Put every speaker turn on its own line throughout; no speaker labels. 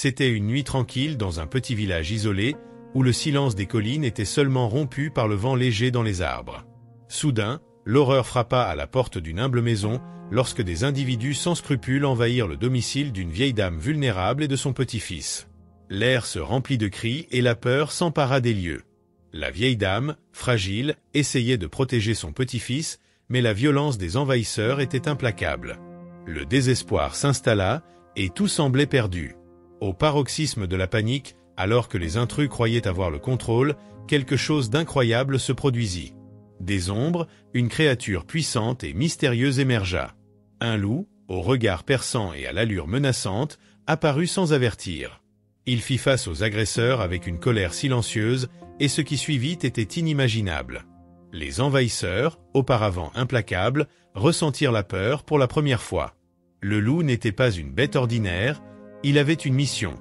C'était une nuit tranquille dans un petit village isolé, où le silence des collines était seulement rompu par le vent léger dans les arbres. Soudain, l'horreur frappa à la porte d'une humble maison, lorsque des individus sans scrupules envahirent le domicile d'une vieille dame vulnérable et de son petit-fils. L'air se remplit de cris et la peur s'empara des lieux. La vieille dame, fragile, essayait de protéger son petit-fils, mais la violence des envahisseurs était implacable. Le désespoir s'installa, et tout semblait perdu. Au paroxysme de la panique, alors que les intrus croyaient avoir le contrôle, quelque chose d'incroyable se produisit. Des ombres, une créature puissante et mystérieuse émergea. Un loup, au regard perçant et à l'allure menaçante, apparut sans avertir. Il fit face aux agresseurs avec une colère silencieuse, et ce qui suivit était inimaginable. Les envahisseurs, auparavant implacables, ressentirent la peur pour la première fois. Le loup n'était pas une bête ordinaire, il avait une mission.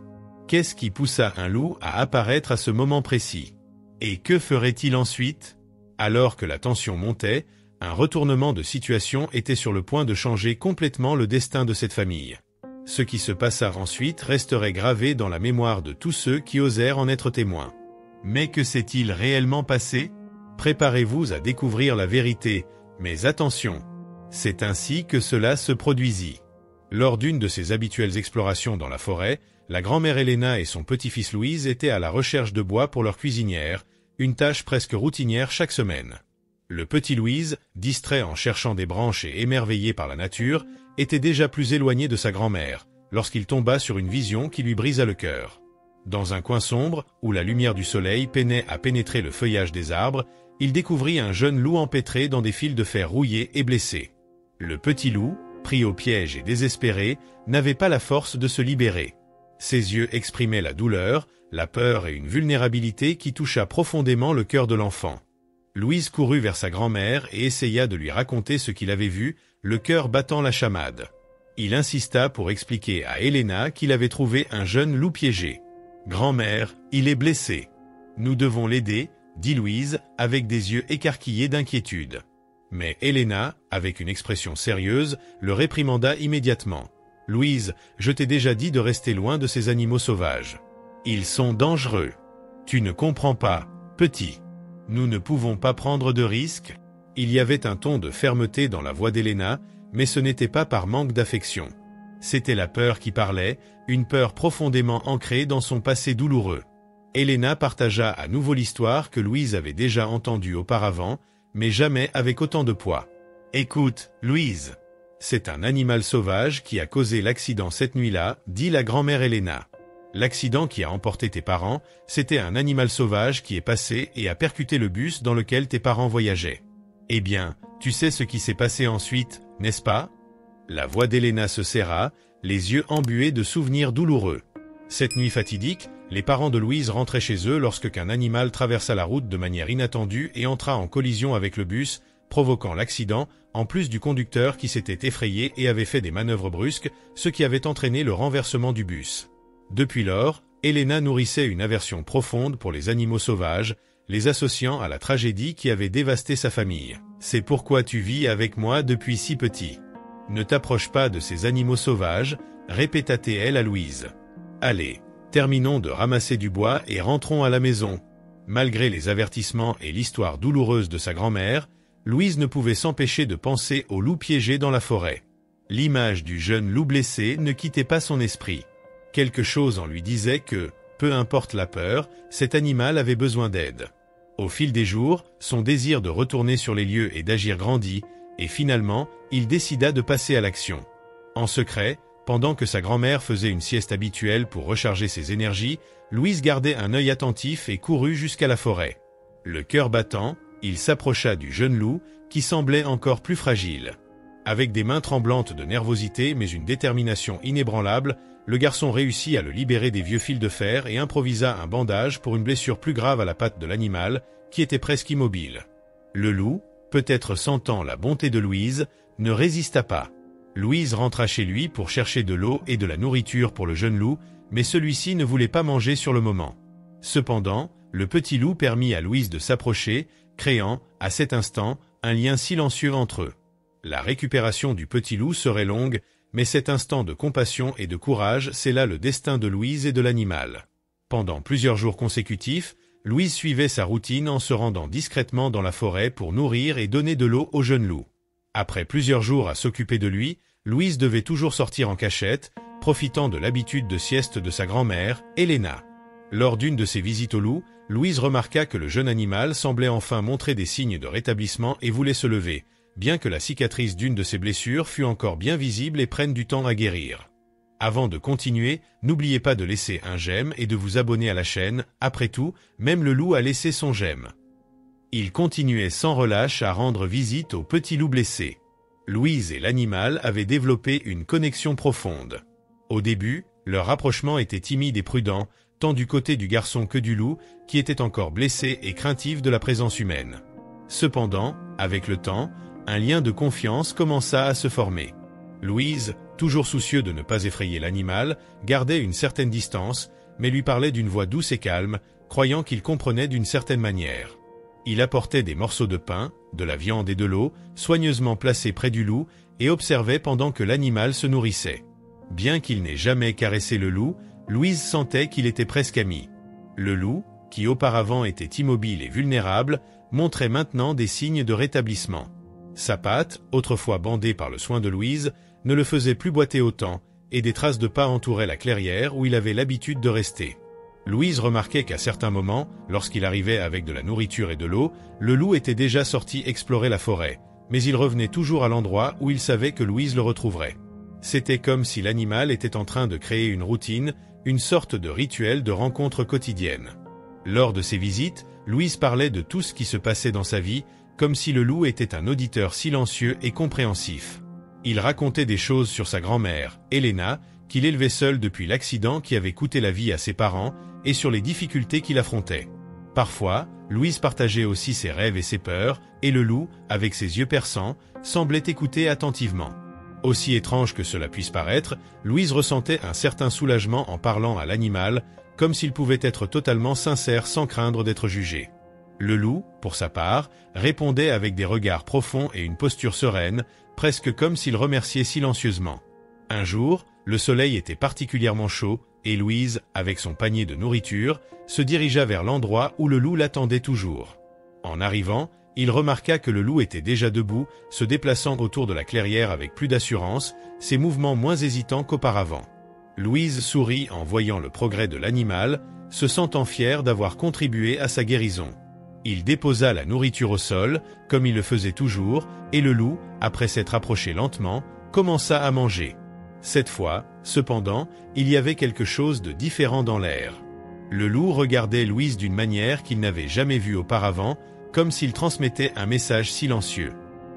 Qu'est-ce qui poussa un loup à apparaître à ce moment précis? Et que ferait-il ensuite? Alors que la tension montait, un retournement de situation était sur le point de changer complètement le destin de cette famille. Ce qui se passa ensuite resterait gravé dans la mémoire de tous ceux qui osèrent en être témoins. Mais que s'est-il réellement passé? Préparez-vous à découvrir la vérité, mais attention, c'est ainsi que cela se produisit. Lors d'une de ses habituelles explorations dans la forêt, la grand-mère Elena et son petit-fils Louise étaient à la recherche de bois pour leur cuisinière, une tâche presque routinière chaque semaine. Le petit Louise, distrait en cherchant des branches et émerveillé par la nature, était déjà plus éloigné de sa grand-mère, lorsqu'il tomba sur une vision qui lui brisa le cœur. Dans un coin sombre, où la lumière du soleil peinait à pénétrer le feuillage des arbres, il découvrit un jeune loup empêtré dans des fils de fer rouillés et blessé. Le petit loup, pris au piège et désespéré, n'avait pas la force de se libérer. Ses yeux exprimaient la douleur, la peur et une vulnérabilité qui toucha profondément le cœur de l'enfant. Louise courut vers sa grand-mère et essaya de lui raconter ce qu'il avait vu, le cœur battant la chamade. Il insista pour expliquer à Elena qu'il avait trouvé un jeune loup piégé. « Grand-mère, il est blessé. Nous devons l'aider, » dit Louise, avec des yeux écarquillés d'inquiétude. Mais Elena, avec une expression sérieuse, le réprimanda immédiatement. « Louise, je t'ai déjà dit de rester loin de ces animaux sauvages. Ils sont dangereux. Tu ne comprends pas, petit. Nous ne pouvons pas prendre de risques. » Il y avait un ton de fermeté dans la voix d'Elena, mais ce n'était pas par manque d'affection. C'était la peur qui parlait, une peur profondément ancrée dans son passé douloureux. Elena partagea à nouveau l'histoire que Louise avait déjà entendue auparavant, mais jamais avec autant de poids. « Écoute, Louise, c'est un animal sauvage qui a causé l'accident cette nuit-là, dit la grand-mère Elena. L'accident qui a emporté tes parents, c'était un animal sauvage qui est passé et a percuté le bus dans lequel tes parents voyageaient. Eh bien, tu sais ce qui s'est passé ensuite, n'est-ce pas ?» La voix d'Elena se serra, les yeux embués de souvenirs douloureux. Cette nuit fatidique, les parents de Louise rentraient chez eux lorsque qu'un animal traversa la route de manière inattendue et entra en collision avec le bus, provoquant l'accident, en plus du conducteur qui s'était effrayé et avait fait des manœuvres brusques, ce qui avait entraîné le renversement du bus. Depuis lors, Elena nourrissait une aversion profonde pour les animaux sauvages, les associant à la tragédie qui avait dévasté sa famille. « C'est pourquoi tu vis avec moi depuis si petit. Ne t'approche pas de ces animaux sauvages, répéta-t-elle à Louise. Allez, terminons de ramasser du bois et rentrons à la maison. » Malgré les avertissements et l'histoire douloureuse de sa grand-mère, Louise ne pouvait s'empêcher de penser au loup piégé dans la forêt. L'image du jeune loup blessé ne quittait pas son esprit. Quelque chose en lui disait que, peu importe la peur, cet animal avait besoin d'aide. Au fil des jours, son désir de retourner sur les lieux et d'agir grandit, et finalement, il décida de passer à l'action. En secret, pendant que sa grand-mère faisait une sieste habituelle pour recharger ses énergies, Louise gardait un œil attentif et courut jusqu'à la forêt. Le cœur battant, il s'approcha du jeune loup, qui semblait encore plus fragile. Avec des mains tremblantes de nervosité mais une détermination inébranlable, le garçon réussit à le libérer des vieux fils de fer et improvisa un bandage pour une blessure plus grave à la patte de l'animal, qui était presque immobile. Le loup, peut-être sentant la bonté de Louise, ne résista pas. Louise rentra chez lui pour chercher de l'eau et de la nourriture pour le jeune loup, mais celui-ci ne voulait pas manger sur le moment. Cependant, le petit loup permit à Louise de s'approcher, créant, à cet instant, un lien silencieux entre eux. La récupération du petit loup serait longue, mais cet instant de compassion et de courage scella le destin de Louise et de l'animal. Pendant plusieurs jours consécutifs, Louise suivait sa routine en se rendant discrètement dans la forêt pour nourrir et donner de l'eau au jeune loup. Après plusieurs jours à s'occuper de lui, Louise devait toujours sortir en cachette, profitant de l'habitude de sieste de sa grand-mère, Helena. Lors d'une de ses visites au loup, Louise remarqua que le jeune animal semblait enfin montrer des signes de rétablissement et voulait se lever, bien que la cicatrice d'une de ses blessures fût encore bien visible et prenne du temps à guérir. Avant de continuer, n'oubliez pas de laisser un j'aime et de vous abonner à la chaîne, après tout, même le loup a laissé son j'aime. Il continuait sans relâche à rendre visite au petit loup blessé. Louise et l'animal avaient développé une connexion profonde. Au début, leur rapprochement était timide et prudent, tant du côté du garçon que du loup, qui était encore blessé et craintif de la présence humaine. Cependant, avec le temps, un lien de confiance commença à se former. Louise, toujours soucieux de ne pas effrayer l'animal, gardait une certaine distance, mais lui parlait d'une voix douce et calme, croyant qu'il comprenait d'une certaine manière. Il apportait des morceaux de pain, de la viande et de l'eau, soigneusement placés près du loup, et observait pendant que l'animal se nourrissait. Bien qu'il n'ait jamais caressé le loup, Louise sentait qu'il était presque ami. Le loup, qui auparavant était immobile et vulnérable, montrait maintenant des signes de rétablissement. Sa patte, autrefois bandée par le soin de Louise, ne le faisait plus boiter autant, et des traces de pas entouraient la clairière où il avait l'habitude de rester. Louise remarquait qu'à certains moments, lorsqu'il arrivait avec de la nourriture et de l'eau, le loup était déjà sorti explorer la forêt, mais il revenait toujours à l'endroit où il savait que Louise le retrouverait. C'était comme si l'animal était en train de créer une routine, une sorte de rituel de rencontre quotidienne. Lors de ces visites, Louise parlait de tout ce qui se passait dans sa vie, comme si le loup était un auditeur silencieux et compréhensif. Il racontait des choses sur sa grand-mère, Helena, qu'il élevait seule depuis l'accident qui avait coûté la vie à ses parents, et sur les difficultés qu'il affrontait. Parfois, Louise partageait aussi ses rêves et ses peurs, et le loup, avec ses yeux perçants, semblait écouter attentivement. Aussi étrange que cela puisse paraître, Louise ressentait un certain soulagement en parlant à l'animal, comme s'il pouvait être totalement sincère sans craindre d'être jugé. Le loup, pour sa part, répondait avec des regards profonds et une posture sereine, presque comme s'il remerciait silencieusement. Un jour, le soleil était particulièrement chaud, et Louise, avec son panier de nourriture, se dirigea vers l'endroit où le loup l'attendait toujours. En arrivant, il remarqua que le loup était déjà debout, se déplaçant autour de la clairière avec plus d'assurance, ses mouvements moins hésitants qu'auparavant. Louise sourit en voyant le progrès de l'animal, se sentant fière d'avoir contribué à sa guérison. Il déposa la nourriture au sol, comme il le faisait toujours, et le loup, après s'être approché lentement, commença à manger. Cette fois, cependant, il y avait quelque chose de différent dans l'air. Le loup regardait Louise d'une manière qu'il n'avait jamais vue auparavant, comme s'il transmettait un message silencieux.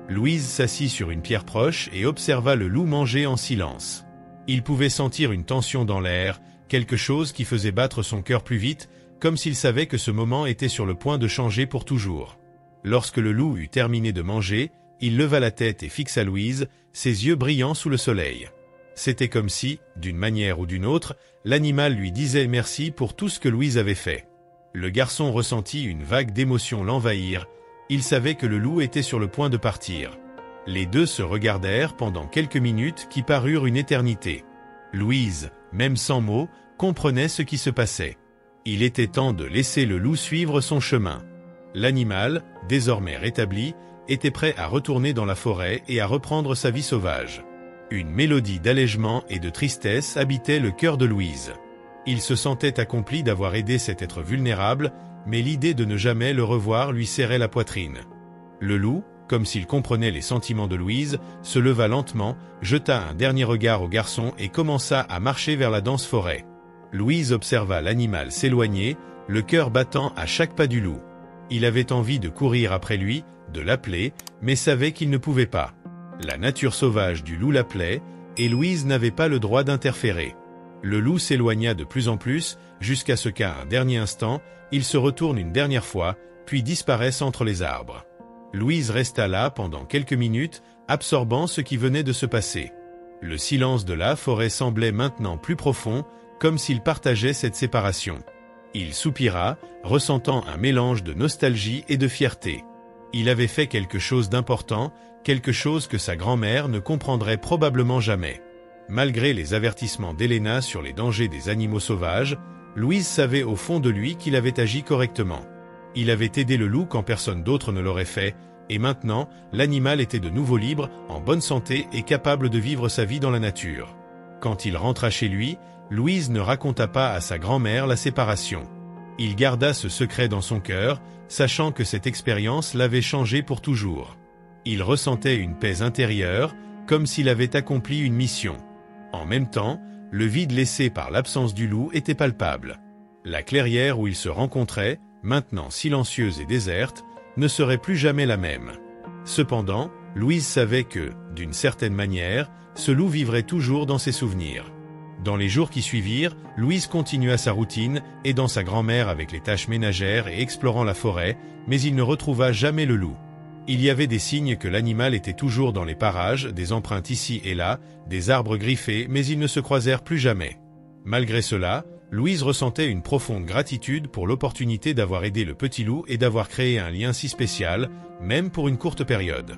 Louise s'assit sur une pierre proche et observa le loup manger en silence. Il pouvait sentir une tension dans l'air, quelque chose qui faisait battre son cœur plus vite, comme s'il savait que ce moment était sur le point de changer pour toujours. Lorsque le loup eut terminé de manger, il leva la tête et fixa Louise, ses yeux brillants sous le soleil. C'était comme si, d'une manière ou d'une autre, l'animal lui disait merci pour tout ce que Louise avait fait. Le garçon ressentit une vague d'émotion l'envahir. Il savait que le loup était sur le point de partir. Les deux se regardèrent pendant quelques minutes qui parurent une éternité. Louise, même sans mots, comprenait ce qui se passait. Il était temps de laisser le loup suivre son chemin. L'animal, désormais rétabli, était prêt à retourner dans la forêt et à reprendre sa vie sauvage. Une mélodie d'allègement et de tristesse habitait le cœur de Louise. Il se sentait accompli d'avoir aidé cet être vulnérable, mais l'idée de ne jamais le revoir lui serrait la poitrine. Le loup, comme s'il comprenait les sentiments de Louise, se leva lentement, jeta un dernier regard au garçon et commença à marcher vers la dense forêt. Louise observa l'animal s'éloigner, le cœur battant à chaque pas du loup. Il avait envie de courir après lui, de l'appeler, mais savait qu'il ne pouvait pas. La nature sauvage du loup l'appelait, et Louise n'avait pas le droit d'interférer. Le loup s'éloigna de plus en plus, jusqu'à ce qu'à un dernier instant, il se retourne une dernière fois, puis disparaisse entre les arbres. Louise resta là pendant quelques minutes, absorbant ce qui venait de se passer. Le silence de la forêt semblait maintenant plus profond, comme s'il partageait cette séparation. Il soupira, ressentant un mélange de nostalgie et de fierté. Il avait fait quelque chose d'important, quelque chose que sa grand-mère ne comprendrait probablement jamais. Malgré les avertissements d'Elena sur les dangers des animaux sauvages, Louise savait au fond de lui qu'il avait agi correctement. Il avait aidé le loup quand personne d'autre ne l'aurait fait, et maintenant, l'animal était de nouveau libre, en bonne santé et capable de vivre sa vie dans la nature. Quand il rentra chez lui, Louise ne raconta pas à sa grand-mère la séparation. Il garda ce secret dans son cœur, sachant que cette expérience l'avait changé pour toujours. Il ressentait une paix intérieure, comme s'il avait accompli une mission. En même temps, le vide laissé par l'absence du loup était palpable. La clairière où ils se rencontraient, maintenant silencieuse et déserte, ne serait plus jamais la même. Cependant, Louise savait que, d'une certaine manière, ce loup vivrait toujours dans ses souvenirs. Dans les jours qui suivirent, Louise continua sa routine, aidant sa grand-mère avec les tâches ménagères et explorant la forêt, mais il ne retrouva jamais le loup. Il y avait des signes que l'animal était toujours dans les parages, des empreintes ici et là, des arbres griffés, mais ils ne se croisèrent plus jamais. Malgré cela, Louise ressentait une profonde gratitude pour l'opportunité d'avoir aidé le petit loup et d'avoir créé un lien si spécial, même pour une courte période.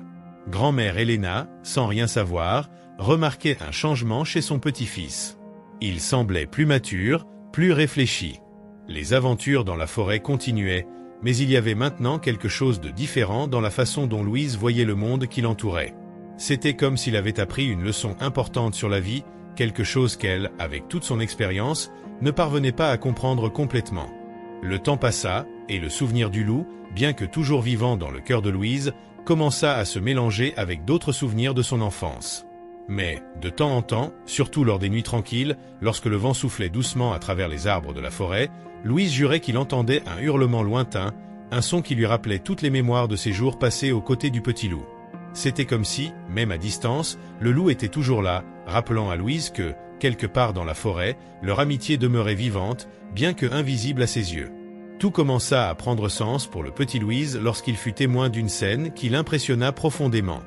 Grand-mère Elena, sans rien savoir, remarquait un changement chez son petit-fils. Il semblait plus mature, plus réfléchi. Les aventures dans la forêt continuaient, mais il y avait maintenant quelque chose de différent dans la façon dont Louise voyait le monde qui l'entourait. C'était comme s'il avait appris une leçon importante sur la vie, quelque chose qu'elle, avec toute son expérience, ne parvenait pas à comprendre complètement. Le temps passa, et le souvenir du loup, bien que toujours vivant dans le cœur de Louise, commença à se mélanger avec d'autres souvenirs de son enfance. Mais, de temps en temps, surtout lors des nuits tranquilles, lorsque le vent soufflait doucement à travers les arbres de la forêt, Louise jurait qu'il entendait un hurlement lointain, un son qui lui rappelait toutes les mémoires de ses jours passés aux côtés du petit loup. C'était comme si, même à distance, le loup était toujours là, rappelant à Louise que, quelque part dans la forêt, leur amitié demeurait vivante, bien que invisible à ses yeux. Tout commença à prendre sens pour le petit Louise lorsqu'il fut témoin d'une scène qui l'impressionna profondément.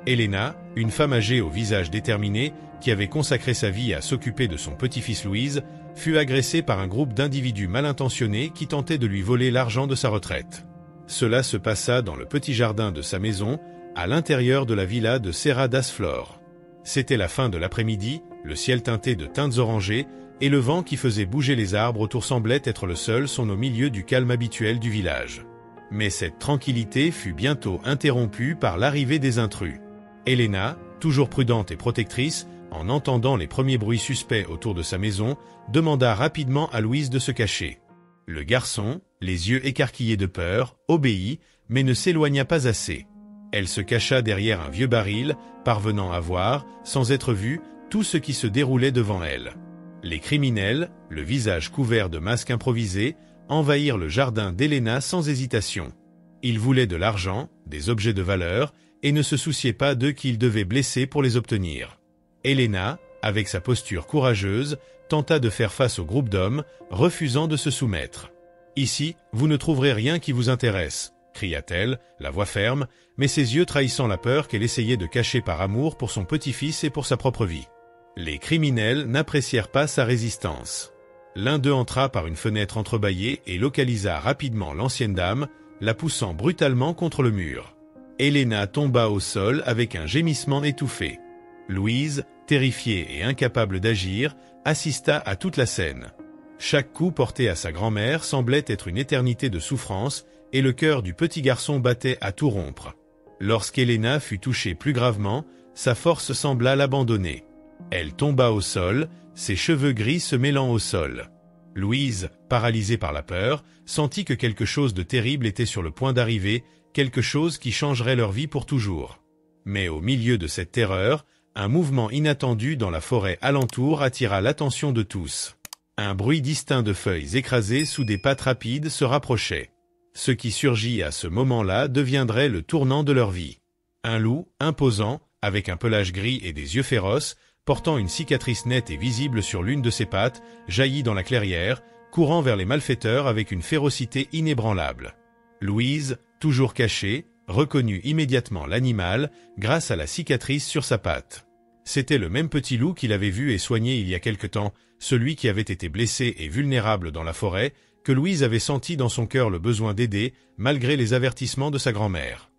Elena, une femme âgée au visage déterminé, qui avait consacré sa vie à s'occuper de son petit-fils Louise, fut agressée par un groupe d'individus mal intentionnés qui tentaient de lui voler l'argent de sa retraite. Cela se passa dans le petit jardin de sa maison, à l'intérieur de la villa de Serra das Flores. C'était la fin de l'après-midi, le ciel teinté de teintes orangées, et le vent qui faisait bouger les arbres autour semblait être le seul son au milieu du calme habituel du village. Mais cette tranquillité fut bientôt interrompue par l'arrivée des intrus. Elena, toujours prudente et protectrice, en entendant les premiers bruits suspects autour de sa maison, demanda rapidement à Louise de se cacher. Le garçon, les yeux écarquillés de peur, obéit, mais ne s'éloigna pas assez. Elle se cacha derrière un vieux baril, parvenant à voir, sans être vue, tout ce qui se déroulait devant elle. Les criminels, le visage couvert de masques improvisés, envahirent le jardin d'Elena sans hésitation. Ils voulaient de l'argent, des objets de valeur, et ne se souciaient pas d'eux qu'ils devaient blesser pour les obtenir. Elena, avec sa posture courageuse, tenta de faire face au groupe d'hommes, refusant de se soumettre. « Ici, vous ne trouverez rien qui vous intéresse », cria-t-elle, la voix ferme, mais ses yeux trahissant la peur qu'elle essayait de cacher par amour pour son petit-fils et pour sa propre vie. Les criminels n'apprécièrent pas sa résistance. L'un d'eux entra par une fenêtre entrebâillée et localisa rapidement l'ancienne dame, la poussant brutalement contre le mur. Elena tomba au sol avec un gémissement étouffé. Louise, terrifiée et incapable d'agir, assista à toute la scène. Chaque coup porté à sa grand-mère semblait être une éternité de souffrance, et le cœur du petit garçon battait à tout rompre. Lorsqu'Elena fut touchée plus gravement, sa force sembla l'abandonner. Elle tomba au sol, ses cheveux gris se mêlant au sol. Louise, paralysée par la peur, sentit que quelque chose de terrible était sur le point d'arriver, quelque chose qui changerait leur vie pour toujours. Mais au milieu de cette terreur, un mouvement inattendu dans la forêt alentour attira l'attention de tous. Un bruit distinct de feuilles écrasées sous des pattes rapides se rapprochait. Ce qui surgit à ce moment-là deviendrait le tournant de leur vie. Un loup, imposant, avec un pelage gris et des yeux féroces, portant une cicatrice nette et visible sur l'une de ses pattes, jaillit dans la clairière, courant vers les malfaiteurs avec une férocité inébranlable. Louise, toujours cachée, reconnut immédiatement l'animal grâce à la cicatrice sur sa patte. C'était le même petit loup qu'il avait vu et soigné il y a quelque temps, celui qui avait été blessé et vulnérable dans la forêt, que Louise avait senti dans son cœur le besoin d'aider, malgré les avertissements de sa grand-mère.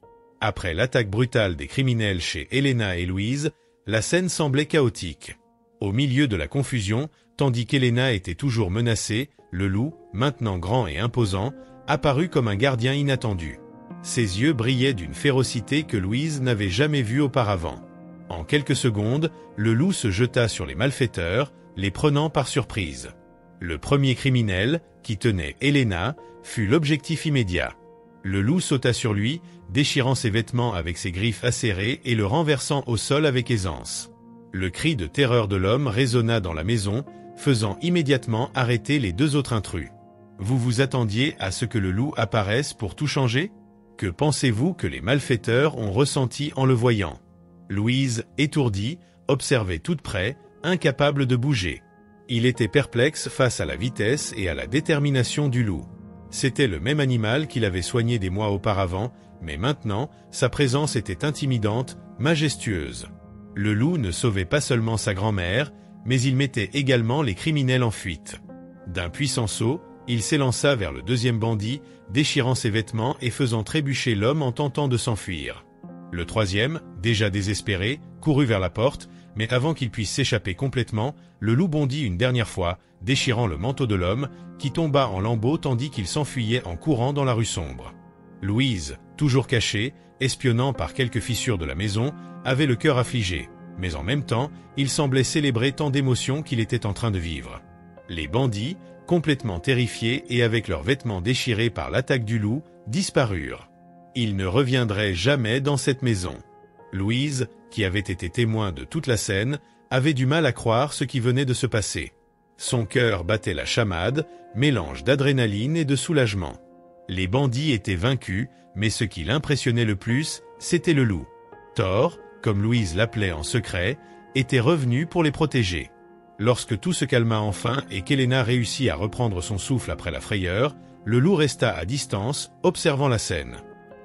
Après l'attaque brutale des criminels chez Elena et Louise, la scène semblait chaotique. Au milieu de la confusion, tandis qu'Helena était toujours menacée, le loup, maintenant grand et imposant, apparut comme un gardien inattendu. Ses yeux brillaient d'une férocité que Louise n'avait jamais vue auparavant. En quelques secondes, le loup se jeta sur les malfaiteurs, les prenant par surprise. Le premier criminel, qui tenait Helena, fut l'objectif immédiat. Le loup sauta sur lui, déchirant ses vêtements avec ses griffes acérées et le renversant au sol avec aisance. Le cri de terreur de l'homme résonna dans la maison, faisant immédiatement arrêter les deux autres intrus. Vous vous attendiez à ce que le loup apparaisse pour tout changer? Que pensez-vous que les malfaiteurs ont ressenti en le voyant? Louise, étourdie, observait tout de près, incapable de bouger. Il était perplexe face à la vitesse et à la détermination du loup. C'était le même animal qu'il avait soigné des mois auparavant, mais maintenant, sa présence était intimidante, majestueuse. Le loup ne sauvait pas seulement sa grand-mère, mais il mettait également les criminels en fuite. D'un puissant saut, il s'élança vers le deuxième bandit, déchirant ses vêtements et faisant trébucher l'homme en tentant de s'enfuir. Le troisième, déjà désespéré, courut vers la porte, mais avant qu'il puisse s'échapper complètement, le loup bondit une dernière fois, déchirant le manteau de l'homme, qui tomba en lambeaux tandis qu'il s'enfuyait en courant dans la rue sombre. Louise, toujours cachée, espionnant par quelques fissures de la maison, avait le cœur affligé, mais en même temps, il semblait célébrer tant d'émotions qu'il était en train de vivre. Les bandits, complètement terrifiés et avec leurs vêtements déchirés par l'attaque du loup, disparurent. Ils ne reviendraient jamais dans cette maison. Louise, qui avait été témoin de toute la scène, avait du mal à croire ce qui venait de se passer. Son cœur battait la chamade, mélange d'adrénaline et de soulagement. Les bandits étaient vaincus, mais ce qui l'impressionnait le plus, c'était le loup. Thor, comme Louise l'appelait en secret, était revenu pour les protéger. Lorsque tout se calma enfin et qu'Helena réussit à reprendre son souffle après la frayeur, le loup resta à distance, observant la scène.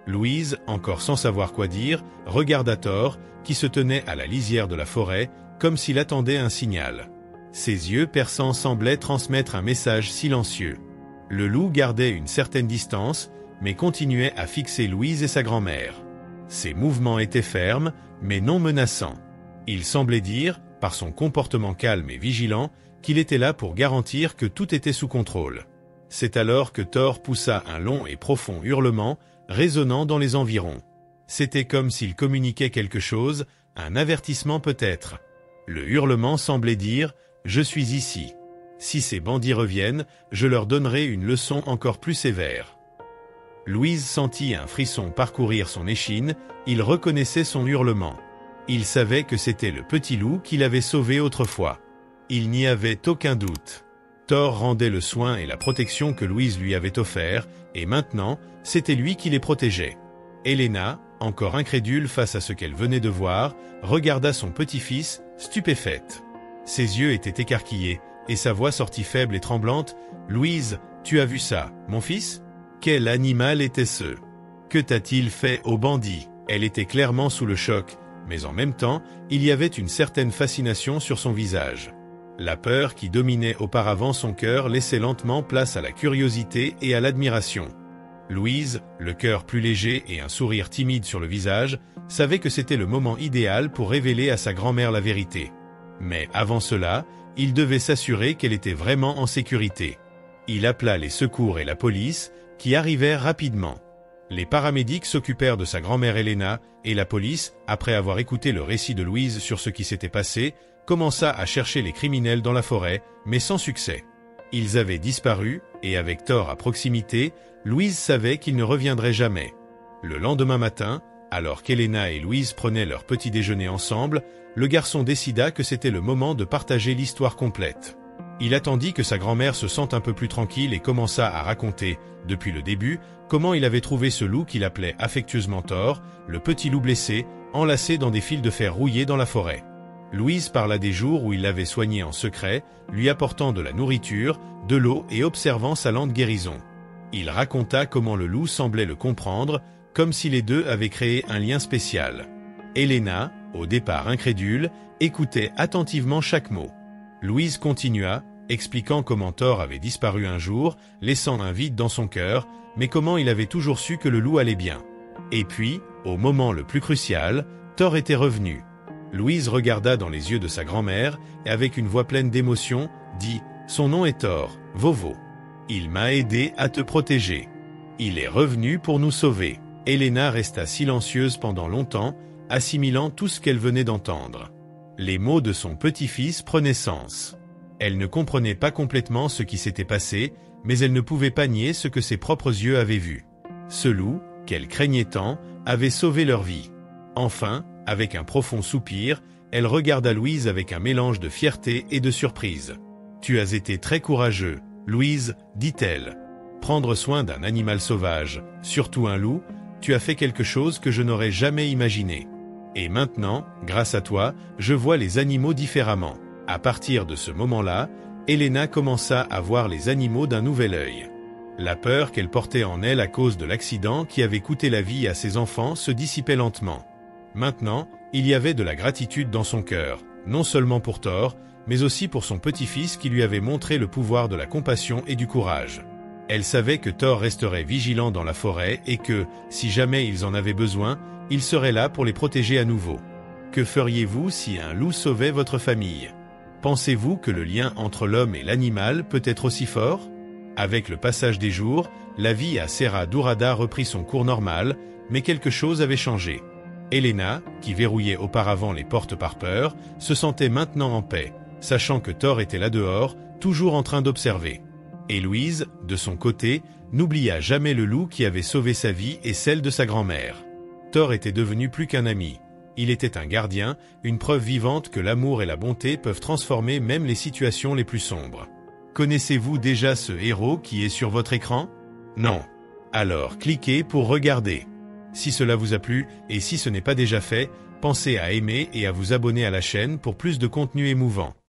Louise, encore sans savoir quoi dire, regarda Thor, qui se tenait à la lisière de la forêt, comme s'il attendait un signal. Ses yeux perçants semblaient transmettre un message silencieux. Le loup gardait une certaine distance, mais continuait à fixer Louise et sa grand-mère. Ses mouvements étaient fermes, mais non menaçants. Il semblait dire, par son comportement calme et vigilant, qu'il était là pour garantir que tout était sous contrôle. C'est alors que Thor poussa un long et profond hurlement, résonnant dans les environs. C'était comme s'il communiquait quelque chose, un avertissement peut-être. Le hurlement semblait dire « Je suis ici. Si ces bandits reviennent, je leur donnerai une leçon encore plus sévère. » Louise sentit un frisson parcourir son échine, il reconnaissait son hurlement. Il savait que c'était le petit loup qui l'avait sauvé autrefois. Il n'y avait aucun doute. Thor rendait le soin et la protection que Louise lui avait offert, et maintenant, c'était lui qui les protégeait. Helena, encore incrédule face à ce qu'elle venait de voir, regarda son petit-fils, stupéfaite. Ses yeux étaient écarquillés, et sa voix sortit faible et tremblante. « Louise, tu as vu ça, mon fils? Quel animal était-ce? Que t'a-t-il fait au bandit ?» Elle était clairement sous le choc, mais en même temps, il y avait une certaine fascination sur son visage. La peur qui dominait auparavant son cœur laissait lentement place à la curiosité et à l'admiration. Louise, le cœur plus léger et un sourire timide sur le visage, savait que c'était le moment idéal pour révéler à sa grand-mère la vérité. Mais avant cela, il devait s'assurer qu'elle était vraiment en sécurité. Il appela les secours et la police, qui arrivèrent rapidement. Les paramédics s'occupèrent de sa grand-mère Helena, et la police, après avoir écouté le récit de Louise sur ce qui s'était passé, commença à chercher les criminels dans la forêt, mais sans succès. Ils avaient disparu, et avec Thor à proximité, Louise savait qu'ils ne reviendraient jamais. Le lendemain matin, alors qu'Helena et Louise prenaient leur petit déjeuner ensemble, le garçon décida que c'était le moment de partager l'histoire complète. Il attendit que sa grand-mère se sente un peu plus tranquille et commença à raconter, depuis le début, comment il avait trouvé ce loup qu'il appelait affectueusement Thor, le petit loup blessé, enlacé dans des fils de fer rouillés dans la forêt. Louise parla des jours où il l'avait soigné en secret, lui apportant de la nourriture, de l'eau et observant sa lente guérison. Il raconta comment le loup semblait le comprendre, comme si les deux avaient créé un lien spécial. Helena, au départ incrédule, écoutait attentivement chaque mot. Louise continua, expliquant comment Thor avait disparu un jour, laissant un vide dans son cœur, mais comment il avait toujours su que le loup allait bien. Et puis, au moment le plus crucial, Thor était revenu. Louise regarda dans les yeux de sa grand-mère et avec une voix pleine d'émotion, dit « Son nom est Thor, Vovo. Il m'a aidé à te protéger. Il est revenu pour nous sauver. » Elena resta silencieuse pendant longtemps, assimilant tout ce qu'elle venait d'entendre. Les mots de son petit-fils prenaient sens. Elle ne comprenait pas complètement ce qui s'était passé, mais elle ne pouvait pas nier ce que ses propres yeux avaient vu. Ce loup, qu'elle craignait tant, avait sauvé leur vie. Enfin, avec un profond soupir, elle regarda Louise avec un mélange de fierté et de surprise. « Tu as été très courageux, Louise, dit-elle. Prendre soin d'un animal sauvage, surtout un loup, tu as fait quelque chose que je n'aurais jamais imaginé. Et maintenant, grâce à toi, je vois les animaux différemment. » À partir de ce moment-là, Elena commença à voir les animaux d'un nouvel œil. La peur qu'elle portait en elle à cause de l'accident qui avait coûté la vie à ses enfants se dissipait lentement. Maintenant, il y avait de la gratitude dans son cœur, non seulement pour Thor, mais aussi pour son petit-fils qui lui avait montré le pouvoir de la compassion et du courage. Elle savait que Thor resterait vigilant dans la forêt et que, si jamais ils en avaient besoin, il serait là pour les protéger à nouveau. Que feriez-vous si un loup sauvait votre famille ? Pensez-vous que le lien entre l'homme et l'animal peut être aussi fort ? Avec le passage des jours, la vie à Serra Dourada reprit son cours normal, mais quelque chose avait changé. Elena, qui verrouillait auparavant les portes par peur, se sentait maintenant en paix, sachant que Thor était là dehors, toujours en train d'observer. Et Louise, de son côté, n'oublia jamais le loup qui avait sauvé sa vie et celle de sa grand-mère. Thor était devenu plus qu'un ami. Il était un gardien, une preuve vivante que l'amour et la bonté peuvent transformer même les situations les plus sombres. Connaissez-vous déjà ce héros qui est sur votre écran ? Non. Alors cliquez pour regarder. Si cela vous a plu, et si ce n'est pas déjà fait, pensez à aimer et à vous abonner à la chaîne pour plus de contenu émouvant.